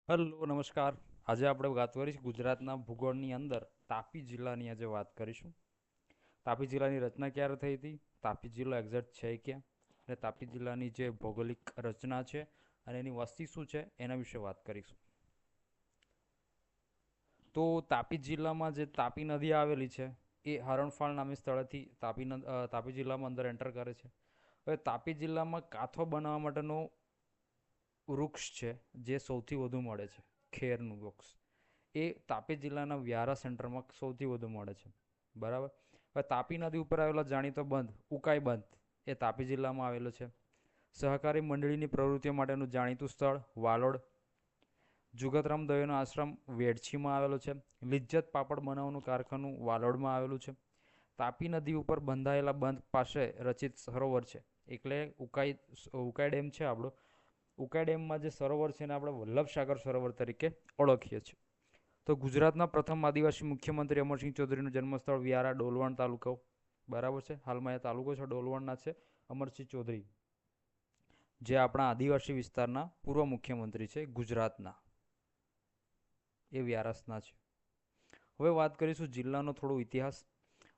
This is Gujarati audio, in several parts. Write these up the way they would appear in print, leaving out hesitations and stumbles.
હેલો નમસ્કાર. આજે આપણે વાત કરીશું ગુજરાતના ભૂગોળની અંદર તાપી જિલ્લાની આજે વાત કરીશું. તાપી જિલ્લાની રચના ક્યારે થઈ હતી, તાપી જિલ્લો એક્ઝેક્ટ છે ક્યાં, અને તાપી જિલ્લાની જે ભૌગોલિક રચના છે અને એની વસ્તી શું છે એના વિશે વાત કરીશું. તો તાપી જિલ્લામાં જે તાપી નદી આવેલી છે એ હરણફાળ નામે સ્થળેથી તાપી જિલ્લામાં અંદર એન્ટર કરે છે. હવે તાપી જિલ્લામાં કાંથો બનાવવા માટેનો વૃક્ષ છે જે સૌથી વધુ મળે છે, ખેરનું વૃક્ષ, એ તાપી જિલ્લાના વ્યારા સેન્ટરમાં સૌથી વધુ મળે છે. બરાબર. હવે તાપી નદી ઉપર આવેલો જાણીતો બંધ ઉકાઈ બંધ એ તાપી જિલ્લામાં આવેલો છે. સહકારી મંડળીની પ્રવૃત્તિઓ માટેનું જાણીતું સ્થળ વાલોડ. જુગતરામ દવેનો આશ્રમ વેડછીમાં આવેલો છે. લિજ્જત પાપડ બનાવવાનું કારખાનું વાલોડમાં આવેલું છે. તાપી નદી ઉપર બંધાયેલા બંધ પાસે રચિત સરોવર છે એટલે ઉકાઈ ડેમ છે આપણો. ઉકાઈ ડેમમાં જે સરોવર છે એને આપણે વલ્લભસાગર સરોવર તરીકે ઓળખીએ છીએ. તો ગુજરાતના પ્રથમ આદિવાસી મુખ્યમંત્રી અમરસિંહ ચૌધરીનું જન્મસ્થળ વ્યારા ડોલવણ તાલુકો. બરાબર છે. હાલમાં એ તાલુકો છે ડોલવણના છે અમરસિંહ ચૌધરી, જે આપણા આદિવાસી વિસ્તારના પૂર્વ મુખ્યમંત્રી છે ગુજરાતના, એ વ્યારાસના છે. હવે વાત કરીશું જિલ્લાનો થોડો ઇતિહાસ.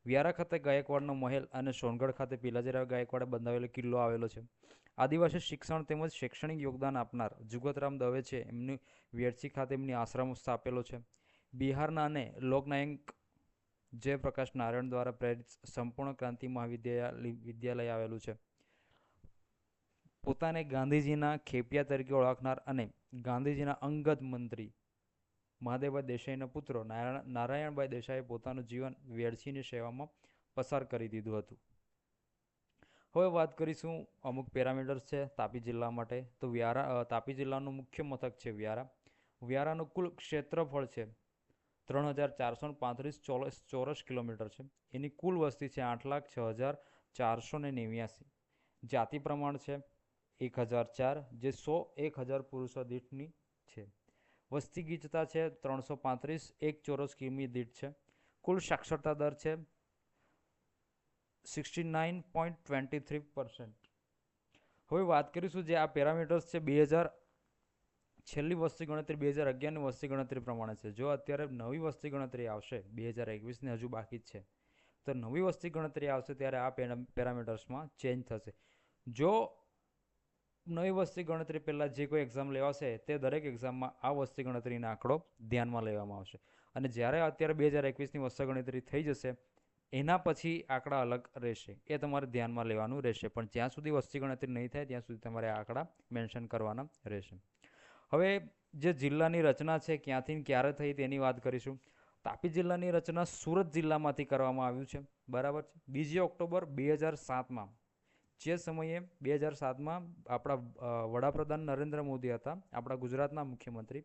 વ્યારા ખાતે ગાયકવાડનો મહેલ અને સોનગઢ ખાતે પિલાજીરાવ ગાયકવાડે બંધાવેલો કિલ્લો આવેલો છે. આદિવાસી શિક્ષણ તેમજ શૈક્ષણિક યોગદાન આપનાર જુગતરામ દવે છે એમની વેડસી ખાતે એમની આશ્રમ સ્થાપેલો છે. બિહારના અને લોકનાયક જયપ્રકાશ નારાયણ દ્વારા પ્રેરિત સંપૂર્ણ ક્રાંતિ વિદ્યાલય આવેલું છે. પોતાને ગાંધીજીના ખેપિયા તરીકે ઓળખનાર અને ગાંધીજીના અંગત મંત્રી મહાદેવભાઈ દેસાઈના પુત્રો નારાયણભાઈ દેસાઈએ પોતાનું જીવન વેડછીની સેવામાં પસાર કરી દીધું હતું. હવે વાત કરીશું અમુક પેરામીટર્સ છે તાપી જિલ્લા માટે. તો તાપી જિલ્લાનું મુખ્ય મથક છે વ્યારા. વ્યારાનું કુલ ક્ષેત્રફળ છે 3435 ચોરસ કિલોમીટર છે. એની કુલ વસ્તી છે 8,06,489. જાતિ પ્રમાણ છે 1004, જે 1,000 પુરુષો દીઠની છે. વસ્તી ગીચતા છે 335 એક ચોરસ કિમી દીઠ છે. કુલ સાક્ષરતા દર છે 69.23%. હવે વાત કરીશું જે આ પેરામીટર્સ છે 2000 છેલ્લી વસ્તી ગણતરી 2011ની વસ્તી ગણતરી પ્રમાણે છે. જો અત્યારે નવી વસ્તી ગણતરી આવશે 2021ની હજુ બાકી જ છે, તો નવી વસ્તી ગણતરી આવશે ત્યારે આ પેરામીટર્સમાં ચેન્જ થશે. જો નવી વસ્તી ગણતરી પહેલાં જે કોઈ એક્ઝામ લેવાશે તે દરેક એક્ઝામમાં આ વસ્તી ગણતરીનો આંકડો ધ્યાનમાં લેવામાં આવશે. અને જ્યારે અત્યારે 2021ની વસ્તી ગણતરી થઈ જશે એના પછી આંકડા અલગ રહેશે, એ તમારે ધ્યાનમાં લેવાનું રહેશે. પણ જ્યાં સુધી વસ્તી ગણતરી નહીં થાય ત્યાં સુધી તમારે આંકડા મેન્શન કરવાના રહેશે. હવે જે જિલ્લાની રચના છે ક્યાંથી ક્યારે થઈ તેની વાત કરીશું. તાપી જિલ્લાની રચના સુરત જિલ્લામાંથી કરવામાં આવ્યું છે. બરાબર છે. 2 ઓક્ટોબર 2007માં, જે સમયે 2007માં આપણા વડાપ્રધાન નરેન્દ્ર મોદી હતા, આપણા ગુજરાતના મુખ્યમંત્રી,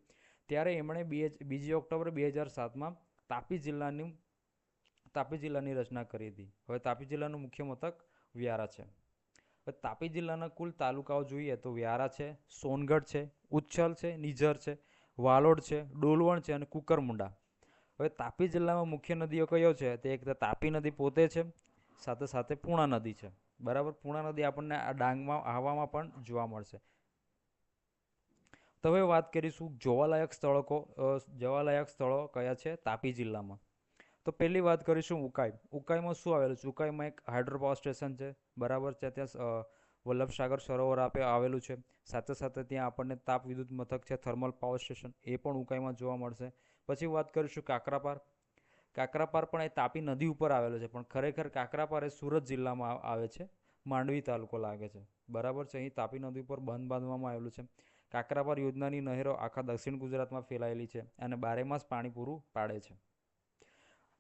ત્યારે એમણે 2 ઓક્ટોબર 2007માં તાપી જિલ્લાની રચના કરી હતી. હવે તાપી જિલ્લાનું મુખ્ય મથક વ્યારા છે. હવે તાપી જિલ્લાના કુલ તાલુકાઓ જોઈએ તો વ્યારા છે, સોનગઢ છે, ઉચ્છલ છે, નિઝર છે, વાલોડ છે, ડોલવણ છે અને કુકરમુંડા. હવે તાપી જિલ્લામાં મુખ્ય નદીઓ કયો છે? તે એક તાપી નદી પોતે છે, સાથે સાથે પૂર્ણા નદી છે. બરાબર. પૂર્ણા નદી આપણને આ ડાંગમાં આહવામાં પણ જોવા મળશે. તો હવે વાત કરીશું જોવાલાયક સ્થળો કયા છે તાપી જિલ્લામાં. તો પહેલી વાત કરીશું ઉકાઈ. ઉકાઈમાં શું આવેલું છે? ઉકાઈમાં એક હાઇડ્રો પાવર સ્ટેશન છે. બરાબર છે. ત્યાં વલ્લભસાગર સરોવર આવેલું છે. સાથે સાથે ત્યાં આપણને તાપ વિદ્યુત મથક છે, થર્મલ પાવર સ્ટેશન, એ પણ ઉકાઈમાં જોવા મળશે. પછી વાત કરીશું કાકરાપાર. કાકરાપાર પણ એ તાપી નદી ઉપર આવેલો છે, પણ ખરેખર કાકરાપાર એ સુરત જિલ્લામાં આવે છે, માંડવી તાલુકો લાગે છે. બરાબર છે. અહીં તાપી નદી ઉપર બંધ બાંધવામાં આવેલું છે. કાકરાપાર યોજનાની નહેરો આખા દક્ષિણ ગુજરાતમાં ફેલાયેલી છે અને બારેમાસ પાણી પૂરું પાડે છે.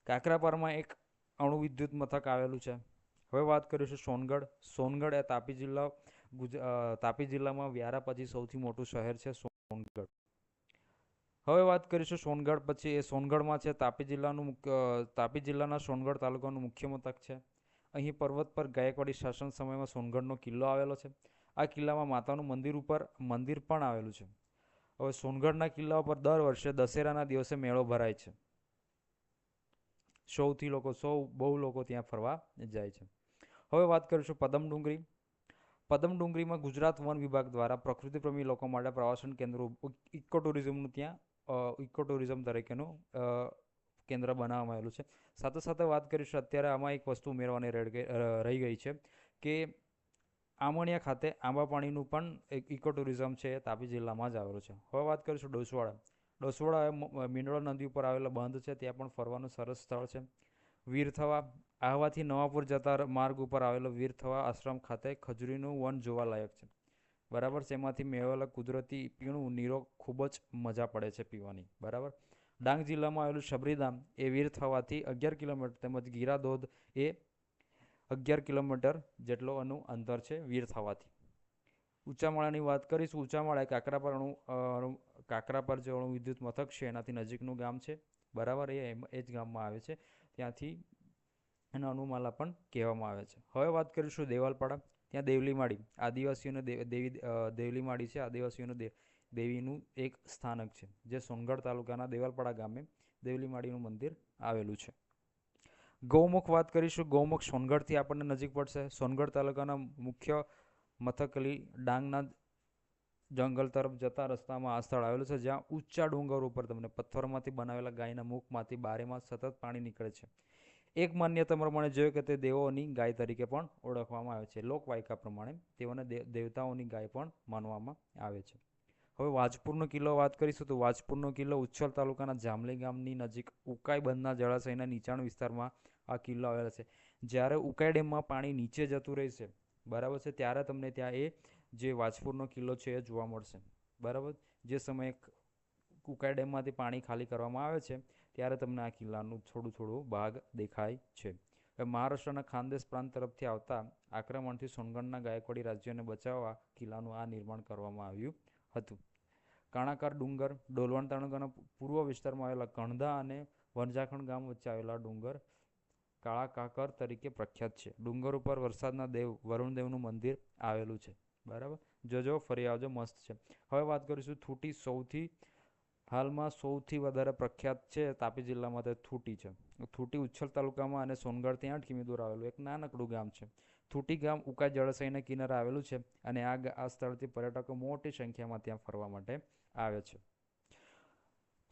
કાકરાપારમાં એક અણુ વિદ્યુત મથક આવેલું છે. હવે વાત કરીશું સોનગઢ. સોનગઢ એ તાપી જિલ્લામાં વ્યારા પછી સૌથી મોટું શહેર છે સોનગઢ. હવે વાત કરીશું સોનગઢ પછી. એ સોનગઢમાં છે તાપી જિલ્લાના સોનગઢ તાલુકાનું મુખ્ય મથક છે. અહીં પર્વત પર ગાયકવાડી શાસન સમયમાં સોનગઢનો કિલ્લો આવેલો છે. આ કિલ્લામાં માતાનું મંદિર પણ આવેલું છે. હવે સોનગઢના કિલ્લા ઉપર દર વર્ષે દશેરાના દિવસે મેળો ભરાય છે. બહુ લોકો ત્યાં ફરવા જાય છે. હવે વાત કરીશું પદમડુંગરી. પદમડુંગરીમાં ગુજરાત વન વિભાગ દ્વારા પ્રકૃતિપ્રેમી લોકો માટે પ્રવાસન કેન્દ્રો ઇકો ટુરિઝમનું ત્યાં ઇકો ટુરિઝમ તરીકેનું કેન્દ્ર બનાવવામાં આવેલું છે. સાથે સાથે વાત કરીશું અત્યારે આમાં એક વસ્તુ ઉમેરવાની રહી ગઈ છે કે આમણિયા ખાતે આંબા પાણીનું પણ એક ઇકો ટુરિઝમ છે, એ તાપી જિલ્લામાં જ આવેલું છે. હવે વાત કરીશું ડોસવાડા. ડોસવાડા એ મીંડોળા નદી ઉપર આવેલો બંધ છે, ત્યાં પણ ફરવાનું સરસ સ્થળ છે. વીરથવા, આહવાથી નવાપુર જતા માર્ગ ઉપર આવેલો વીરથવા આશ્રમ ખાતે ખજૂરીનું વન જોવાલાયક છે. બરાબર છે. એમાંથી મેળવેલા કુદરતી પીણું નીરો ખૂબ જ મજા પડે છે પીવાની. બરાબર. ડાંગ જિલ્લામાં આવેલું શબરીધામ એ વીરથવાથી 11 કિલોમીટર તેમજ ગીરા ધોધ એ 11 કિલોમીટર જેટલો એનું અંતર છે વીરથવાથી. ઊંચામાળાની વાત કરીશું. ઊંચામાળા કાકરાપર જે અણુ વિદ્યુત મથક છે એનાથી નજીકનું ગામ છે. બરાબર. એ જ ગામમાં આવે છે. ત્યાંથી એને અનુમાલા પણ કહેવામાં આવે છે. હવે વાત કરીશું દેવાલપાડા. ત્યાં દેવલીમાળી આદિવાસીઓને દેવલીમાળી છે, આદિવાસીઓનું દેવીનું એક સ્થાનક છે, જે સોનગઢ તાલુકાના દેવાલપાડા ગામે દેવલીમાળીનું મંદિર આવેલું છે. ગૌમુખ વાત કરીશું. ગૌમુખ સોનગઢથી આપણને નજીક પડશે. સોનગઢ તાલુકાના મુખ્ય મથકલી ડાંગના જંગલ તરફ જતા રસ્તામાં આ સ્થળ આવેલું છે, જ્યાં ઊંચા ડુંગર ઉપર તમને પથ્થરમાંથી બનાવેલા ગાયના મુખમાંથી બારેમાસ સતત પાણી નીકળે છે. એક માન્યતા પ્રમાણે જોઈએ કે તે દેવોની ગાય તરીકે પણ ઓળખવામાં આવે છે. લોકવાયકા પ્રમાણે તેઓને દેવતાઓની ગાય પણ માનવામાં આવે છે. હવે વાજપુરનો કિલ્લો વાત કરીશું તો વાજપુરનો કિલ્લો ઉચ્છલ તાલુકાના જામલી ગામની નજીક ઉકાઈ બંધના જળાશયના નીચાણ વિસ્તારમાં આ કિલ્લો આવેલો છે. જ્યારે ઉકાઈ ડેમમાં પાણી નીચે જતું રહેશે, બરાબર છે, ત્યારે તમને ત્યાં એ જે વાજપુરનો કિલ્લો છે એ જોવા મળશે. બરાબર. જે સમયે ઉકાઈ ડેમમાંથી પાણી ખાલી કરવામાં આવે છે ત્યારે તમને આ કિલ્લાનું થોડું ભાગ દેખાય છે. મહારાષ્ટ્રના ખાનદેશ પ્રાંત તરફથી આવતા આક્રમણથી સોનગઢના ગાયકવાડી રાજ્યને બચાવવા કિલ્લાનું આ નિર્માણ કરવામાં આવ્યું હતું. કાણાકાર ડુંગર ડોલવણ તાલુકાના પૂર્વ વિસ્તારમાં આવેલા કણધા અને વનજાખણ ગામ વચ્ચે આવેલા ડુંગર કાળા કાકર તરીકે પ્રખ્યાત છે. ડુંગર ઉપર વરસાદના દેવ વરુણદેવનું મંદિર આવેલું છે. બરાબર. જોજો, ફરી આવજો, મસ્ત છે. હવે વાત કરીશું થૂટી. હાલમાં સૌથી વધારે પ્રખ્યાત છે તાપી જિલ્લામાં તે થૂટી છે. થૂટી ઉચ્છલ તાલુકામાં અને સોનગઢથી 8 કિમી દૂર આવેલું એક નાનકડું ગામ છે. થૂટી ગામ ઉકાઈ જળાશયના કિનારે આવેલું છે અને આ સ્થળથી પર્યટકો મોટી સંખ્યામાં ત્યાં ફરવા માટે આવે છે.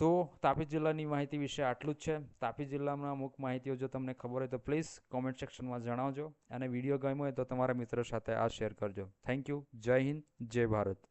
તો તાપી જિલ્લાની માહિતી વિશે આટલું જ છે. તાપી જિલ્લામાં અમુક માહિતીઓ જો તમને ખબર હોય તો પ્લીઝ કોમેન્ટ સેક્શનમાં જણાવજો, અને વિડીયો ગમ્યો હોય તો તમારા મિત્રો સાથે આ શેર કરજો. Thank you. જય હિન્દ, જય ભારત.